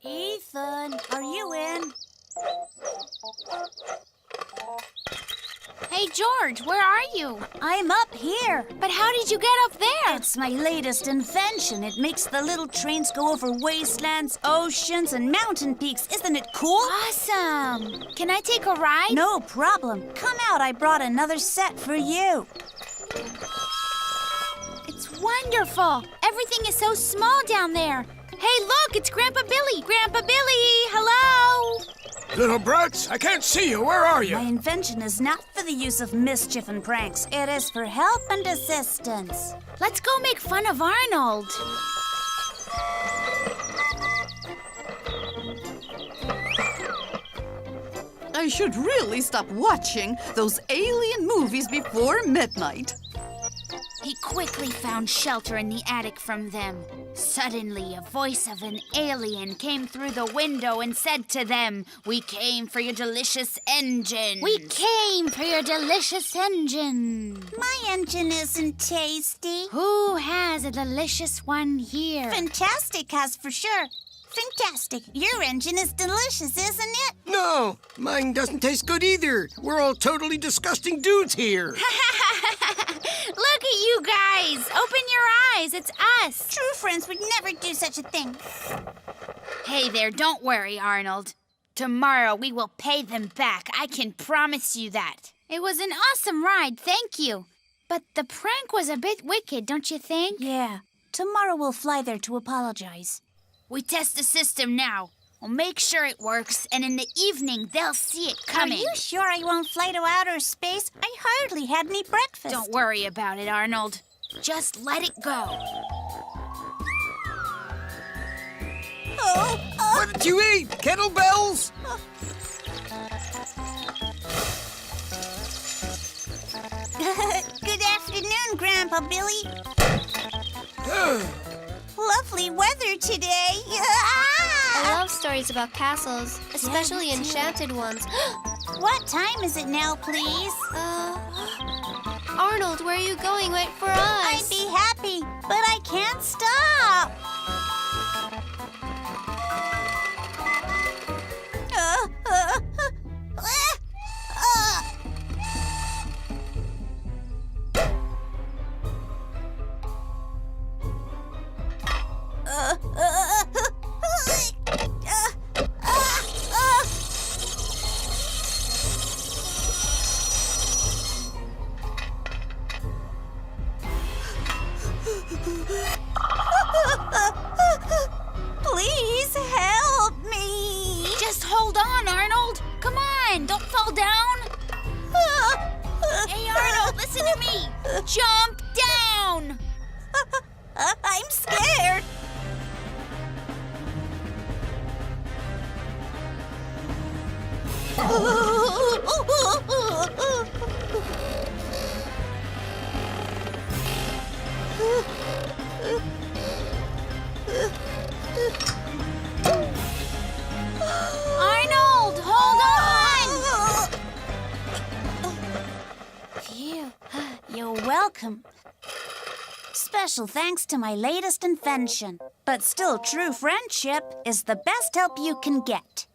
Ethan, are you in? Hey, George, where are you? I'm up here. But how did you get up there? It's my latest invention. It makes the little trains go over wastelands, oceans, and mountain peaks. Isn't it cool? Awesome. Can I take a ride? No problem. Come out. I brought another set for you. It's wonderful. Everything is so small down there. Hey, look, it's Grandpa Billy. Grandpa Billy, hello? Little brats, I can't see you. Where are you? My invention is not for the use of mischief and pranks. It is for help and assistance. Let's go make fun of Arnold. I should really stop watching those alien movies before midnight. He quickly found shelter in the attic from them. Suddenly, a voice of an alien came through the window and said to them, "We came for your delicious engine." We came for your delicious engine. My engine isn't tasty. Who has a delicious one here? Fantastic has for sure. Fantastic. Your engine is delicious, isn't it? No, mine doesn't taste good either. We're all totally disgusting dudes here. Look at you guys. Open your eyes. It's us. True friends would never do such a thing. Hey there, don't worry, Arnold. Tomorrow we will pay them back. I can promise you that. It was an awesome ride, thank you. But the prank was a bit wicked, don't you think? Yeah. Tomorrow we'll fly there to apologize. We test the system now. We'll make sure it works, and in the evening they'll see it coming. Are you sure I won't fly to outer space? I hardly had any breakfast. Don't worry about it, Arnold. Just let it go. What did you eat? Kettlebells? Good afternoon, Grandpa Billy. Lovely weather today. I love stories about castles, especially enchanted ones. What time is it now, please? Arnold, where are you going? Wait for I'd us. be happy, but I can't stop. Please help me. Just hold on, Arnold. Come on, don't fall down. Hey, Arnold, listen to me. Jump down. I'm scared. Arnold, hold on. Phew. You're welcome. Special thanks to my latest invention. But still, true friendship is the best help you can get.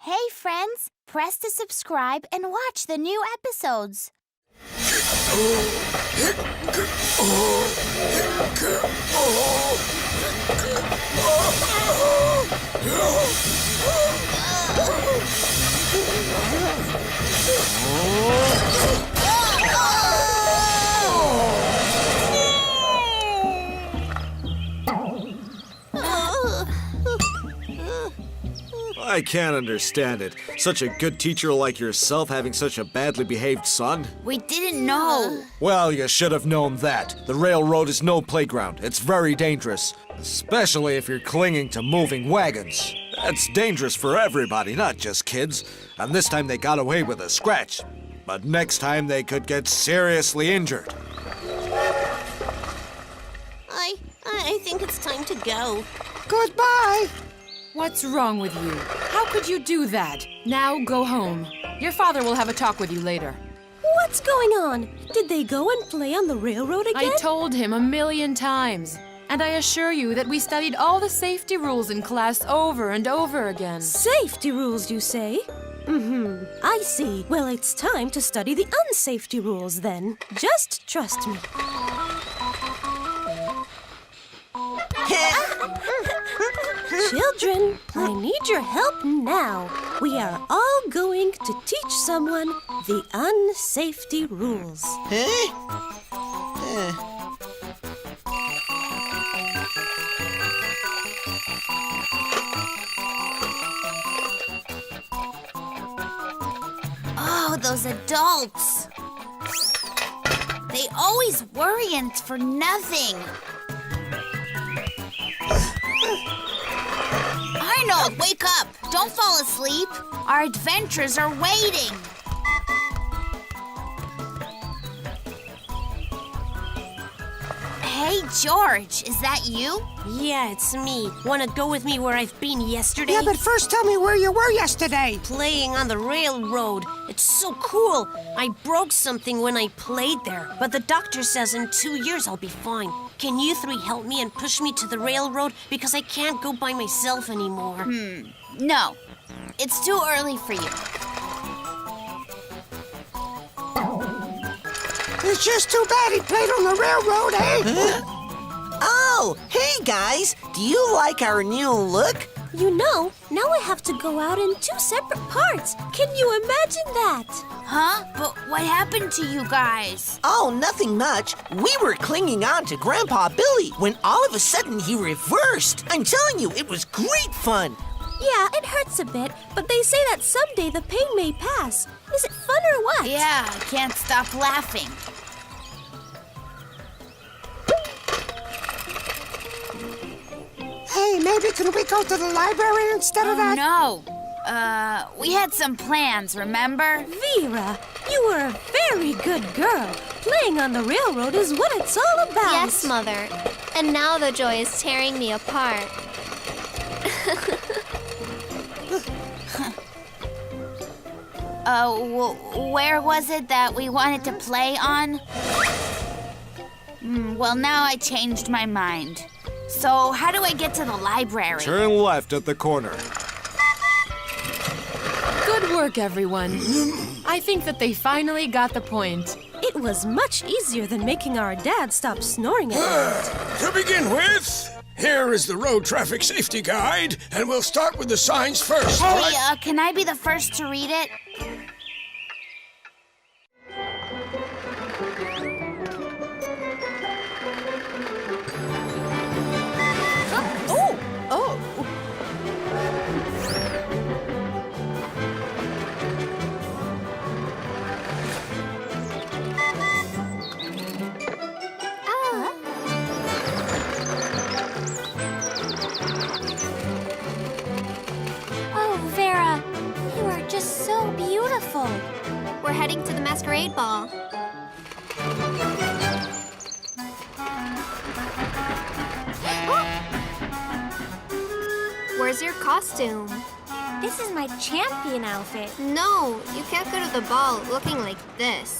Hey, friends, press to subscribe and watch the new episodes. I can't understand it. Such a good teacher like yourself having such a badly behaved son? We didn't know. Well, you should have known that. The railroad is no playground. It's very dangerous, especially if you're clinging to moving wagons. That's dangerous for everybody, not just kids. And this time they got away with a scratch. But next time they could get seriously injured. I think it's time to go. Goodbye. What's wrong with you? How could you do that? Now go home. Your father will have a talk with you later. What's going on? Did they go and play on the railroad again? I told him 1,000,000 times. And I assure you that we studied all the safety rules in class over and over again. Safety rules, you say? I see. Well, it's time to study the unsafety rules then. Just trust me. Children, I need your help now. We are all going to teach someone the unsafety rules. Oh, those adults. They always worry and it's for nothing. Arnold, wake up! Don't fall asleep. Our adventures are waiting. Hey, George, is that you? Yeah, it's me. Want to go with me where I've been yesterday? Yeah, but first tell me where you were yesterday. Playing on the railroad. It's so cool. I broke something when I played there, but the doctor says in 2 years I'll be fine. Can you three help me and push me to the railroad? Because I can't go by myself anymore. No, it's too early for you. It's just too bad he played on the railroad, eh? Oh, hey guys! Do you like our new look? You know, now I have to go out in 2 separate parts. Can you imagine that? Huh? But what happened to you guys? Oh, nothing much. We were clinging on to Grandpa Billy when all of a sudden he reversed. I'm telling you, it was great fun. Yeah, it hurts a bit, but they say that someday the pain may pass. Is it fun or what? Yeah, I can't stop laughing. Hey, maybe can we go to the library instead of that? No. We had some plans, remember? Vera, you were a very good girl. Playing on the railroad is what it's all about. Yes, Mother. And now the joy is tearing me apart. Where was it that we wanted to play on? Well, now I changed my mind. So, how do I get to the library? Turn left at the corner. Good work, everyone. I think that they finally got the point. It was much easier than making our dad stop snoring at night. To begin with, here is the road traffic safety guide, and we'll start with the signs first. Hey, can I be the first to read it? We're heading to the masquerade ball. Where's your costume? This is my champion outfit. No, you can't go to the ball looking like this.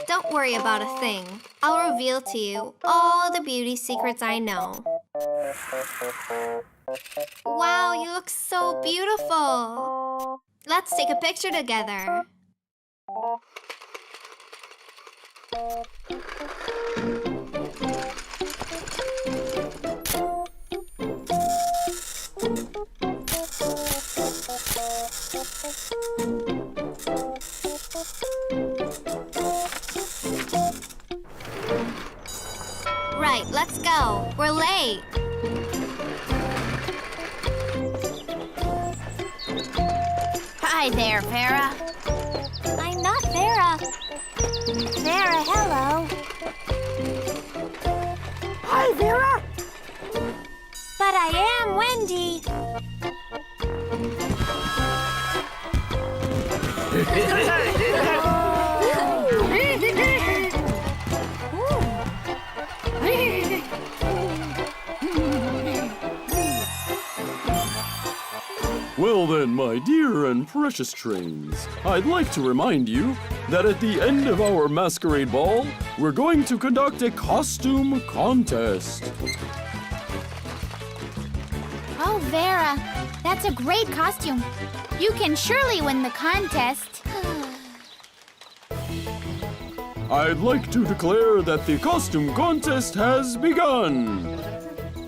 Don't worry about a thing. I'll reveal to you all the beauty secrets I know. Wow, you look so beautiful. Let's take a picture together. Right, let's go. We're late. Hi there, Vera. I'm not Vera. Vera, hello. Hi, Vera. But I am Wendy. Well then, my dear and precious trains, I'd like to remind you that at the end of our masquerade ball, we're going to conduct a costume contest. Oh, Vera, that's a great costume. You can surely win the contest. I'd like to declare that the costume contest has begun.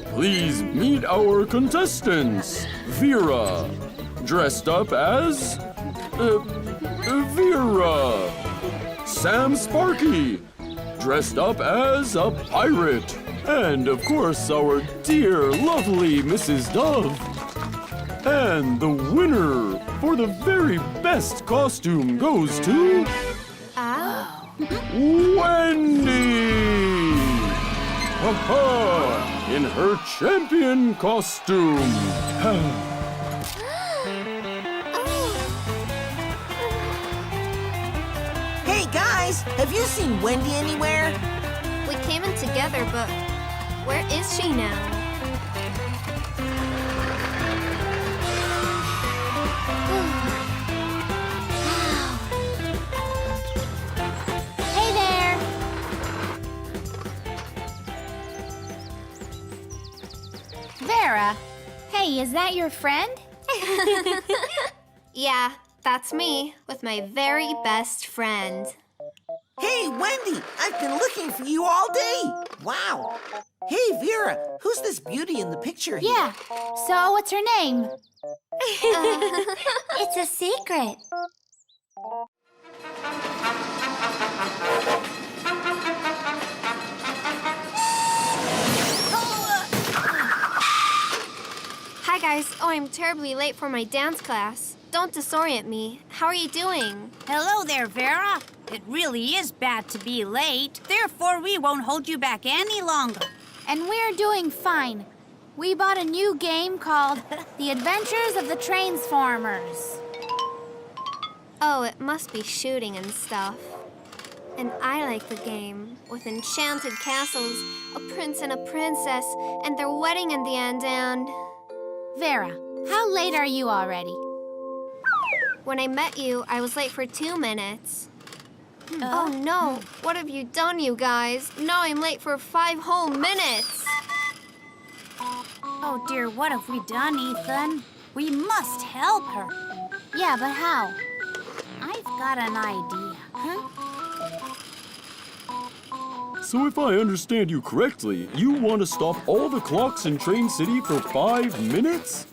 Please meet our contestants. Vera, dressed up as Vera. Sam Sparky, dressed up as a pirate. And of course, our dear, lovely Mrs. Dove. And the winner for the very best costume goes to Wendy! Ha-ha! In her champion costume. Hey, guys, have you seen Wendy anywhere? We came in together, but where is she now? Hey there. Vera, hey, is that your friend? Yeah, that's me, with my very best friend. Hey, Wendy, I've been looking for you all day. Wow. Hey, Vera, who's this beauty in the picture here? Yeah. So, what's her name? It's a secret. Hi, guys. Oh, I'm terribly late for my dance class. Don't disorient me. How are you doing? Hello there, Vera. It really is bad to be late. Therefore, we won't hold you back any longer. And we're doing fine. We bought a new game called The Adventures of the Transformers. Oh, it must be shooting and stuff. And I like the game, with enchanted castles, a prince and a princess, and their wedding in the end, and... Vera, how late are you already? When I met you, I was late for 2 minutes. Oh no, what have you done, you guys? Now I'm late for 5 whole minutes. Oh, dear, what have we done, Ethan? We must help her. Yeah, but how? I've got an idea. So if I understand you correctly, you want to stop all the clocks in Train City for 5 minutes?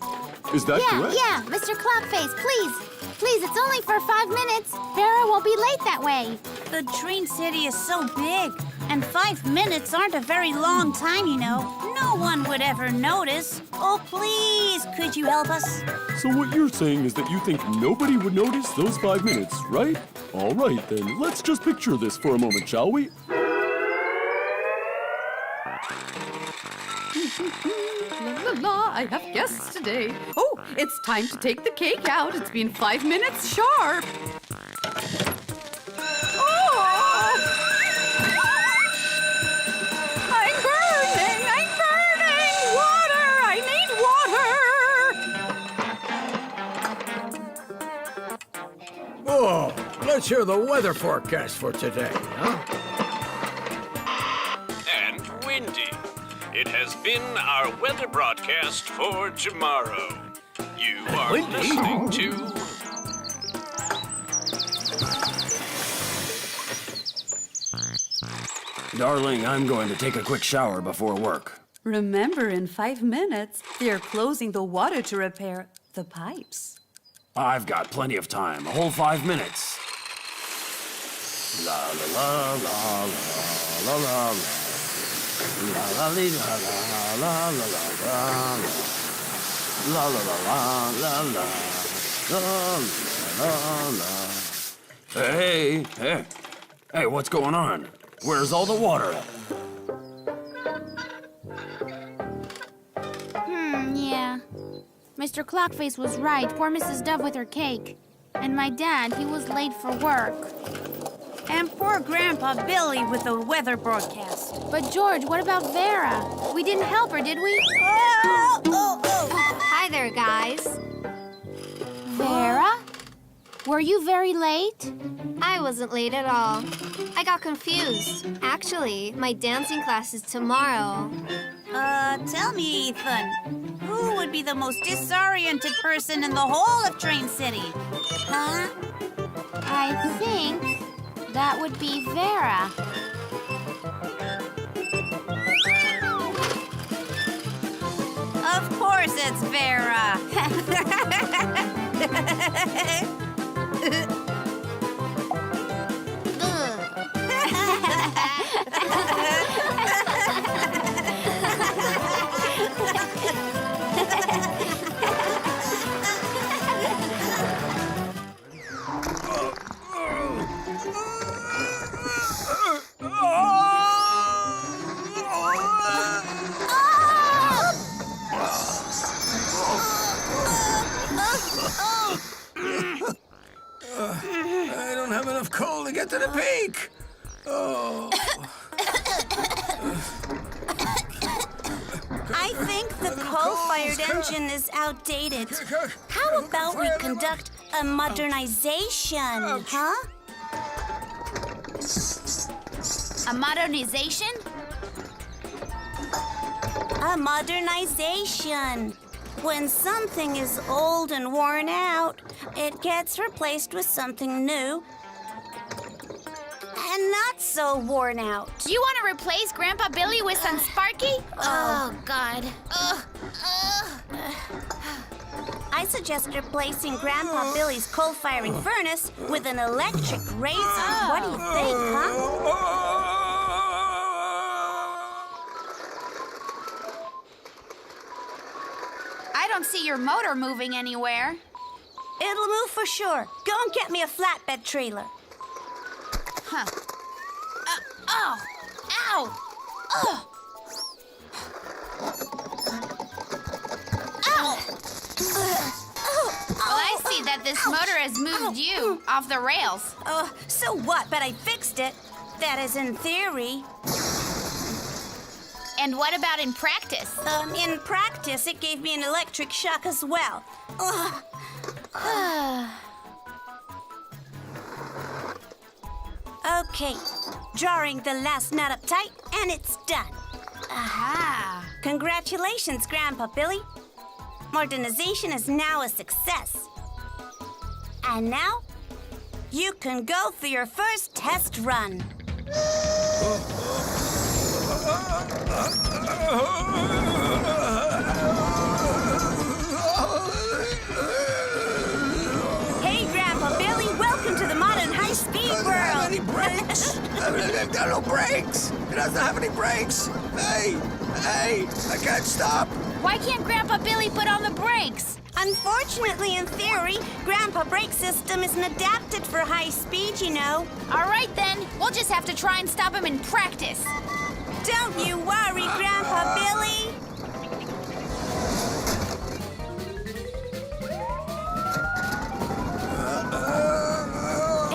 Is that correct? Yeah, Mr. Clockface, please. Please, it's only for 5 minutes. Vera won't be late that way. The Train City is so big, and 5 minutes aren't a very long time, you know. No one would ever notice. Oh, please, could you help us? So what you're saying is that you think nobody would notice those 5 minutes, right? All right, then, let's just picture this for a moment, shall we? La la la, I have guests today. Oh, it's time to take the cake out. It's been 5 minutes sharp. Oh! I'm burning! I'm burning! Water! I need water! Oh, let's hear the weather forecast for today, huh? And windy. It has been our weather broadcast for tomorrow. You are listening to... Darling, I'm going to take a quick shower before work. Remember, in 5 minutes, they're closing the water to repair the pipes. I've got plenty of time, a whole 5 minutes. La la la la la la la la. La la la la la la la la la la la la la. Hey, Hey, what's going on? Where's all the water? Yeah. Mr. Clockface was right. Poor Mrs. Dove with her cake. And my dad, he was late for work. And poor Grandpa Billy with the weather broadcast. But George, what about Vera? We didn't help her, did we? Hi there, guys. Vera? Were you very late? I wasn't late at all. I got confused. Actually, my dancing class is tomorrow. Tell me, Ethan, who would be the most disoriented person in the whole of Train City? Huh? I think that would be Vera. Of course it's Vera. I don't have enough coal to get to the peak. Oh. I think the coal-fired engine is outdated. How about we conduct a modernization, huh? A modernization? A modernization. When something is old and worn out, it gets replaced with something new and not so worn out. Do you want to replace Grandpa Billy with some Sparky? Oh, God. I suggest replacing Grandpa Billy's coal-firing furnace with an electric razor. What do you think, huh? I don't see your motor moving anywhere. It'll move for sure. Go and get me a flatbed trailer. Huh. Oh! Ow! Oh! Ow! Well, I see that this motor has moved you off the rails. Oh, so what? But I fixed it. That is in theory. And what about in practice? In practice, it gave me an electric shock as well. Okay, drawing the last nut up tight, and it's done. Aha! Congratulations, Grandpa Billy. Modernization is now a success. And now, you can go for your first test run. Hey, Grandpa Billy, welcome to the modern high-speed world. Any brakes? I've got no brakes. It doesn't have any brakes. Hey, I can't stop. Why can't Grandpa Billy put on the brakes? Unfortunately, in theory, Grandpa brake system isn't adapted for high speed, you know. All right, then. We'll just have to try and stop him in practice. Don't you worry, Grandpa Billy.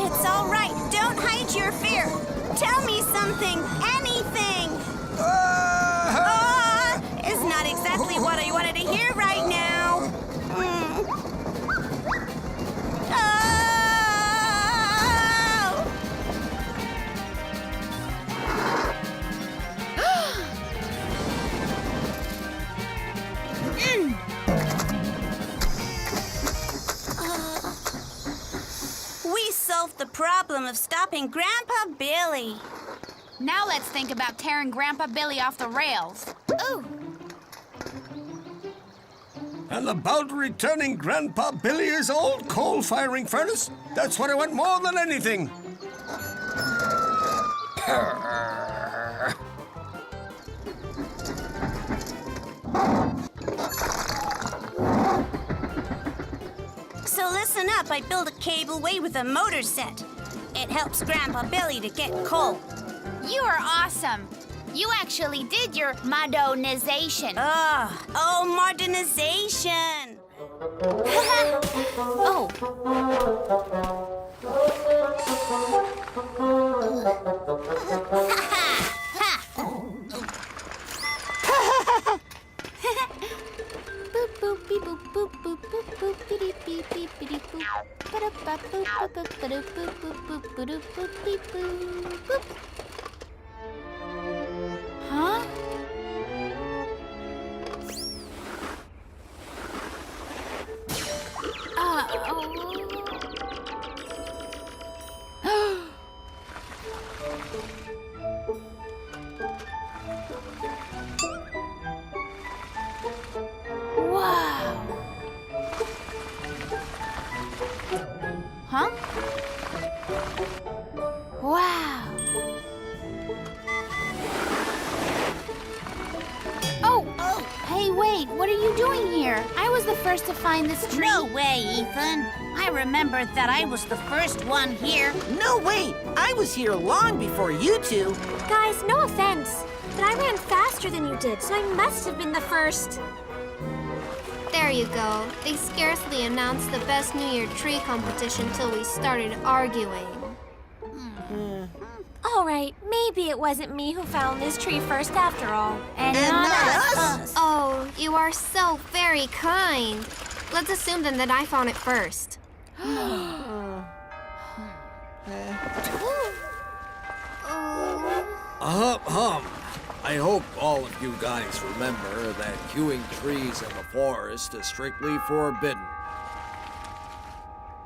It's all right. Don't hide your fear. Tell me something, anything. It's not exactly what I wanted to hear right now. We solved the problem of stopping Grandpa Billy. Now let's think about tearing Grandpa Billy off the rails. Ooh. And about returning Grandpa Billy's old coal-firing furnace? That's what I want more than anything. So listen up, I built a cableway with a motor set. It helps Grandpa Billy to get coal. You are awesome. You actually did your modernization. Oh, modernization. Oh. Huh? Wow. Huh? Wow. Oh, hey, wait, what are you doing here? I was the first to find this tree. No way, Ethan. I remember that I was the first one here. No way! I was here long before you two. Guys, no offense, but I ran faster than you did, so I must have been the first. There you go. They scarcely announced the best New Year tree competition till we started arguing. All right, maybe it wasn't me who found this tree first after all. And not us. Oh, you are so very kind. Let's assume then that I found it first. I hope all of you guys remember that hewing trees in the forest is strictly forbidden.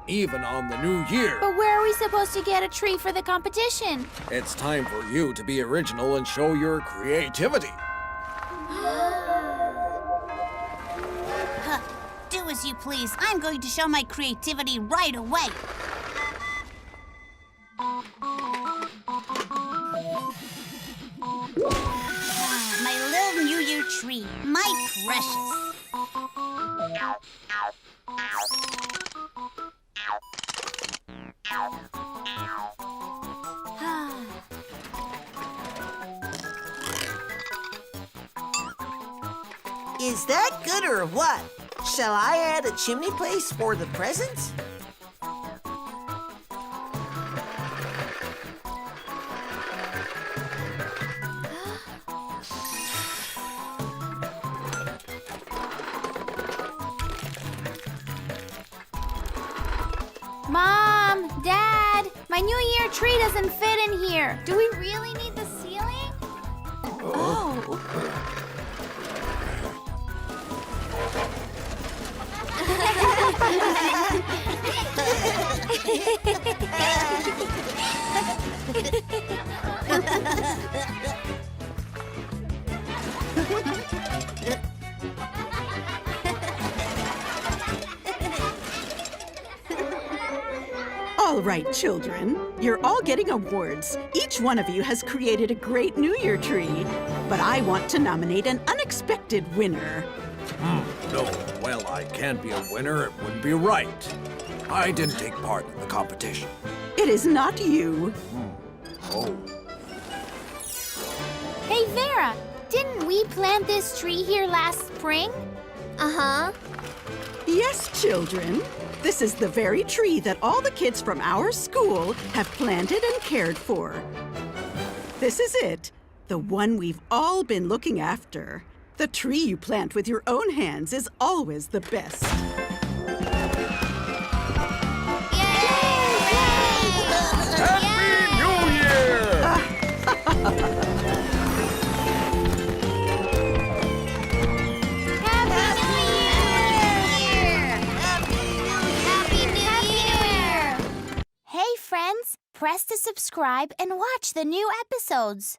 Even on the new year. But where are we supposed to get a tree for the competition? It's time for you to be original and show your creativity. Do as you please. I'm going to show my creativity right away. My little New Year tree. My precious. Is that good or what? Shall I add a chimney place for the presents? Mom, Dad, my New Year tree doesn't fit in here. Do we really need the ceiling? Oh. All right, children. You're all getting awards. Each one of you has created a great New Year tree. But I want to nominate an unexpected winner. No, well, I can't be a winner. It wouldn't be right. I didn't take part in the competition. It is not you. Oh. Hey, Vera, didn't we plant this tree here last spring? Uh-huh. Yes, children. This is the very tree that all the kids from our school have planted and cared for. This is it, the one we've all been looking after. The tree you plant with your own hands is always the best. Happy New Year! Hey friends, press to subscribe and watch the new episodes.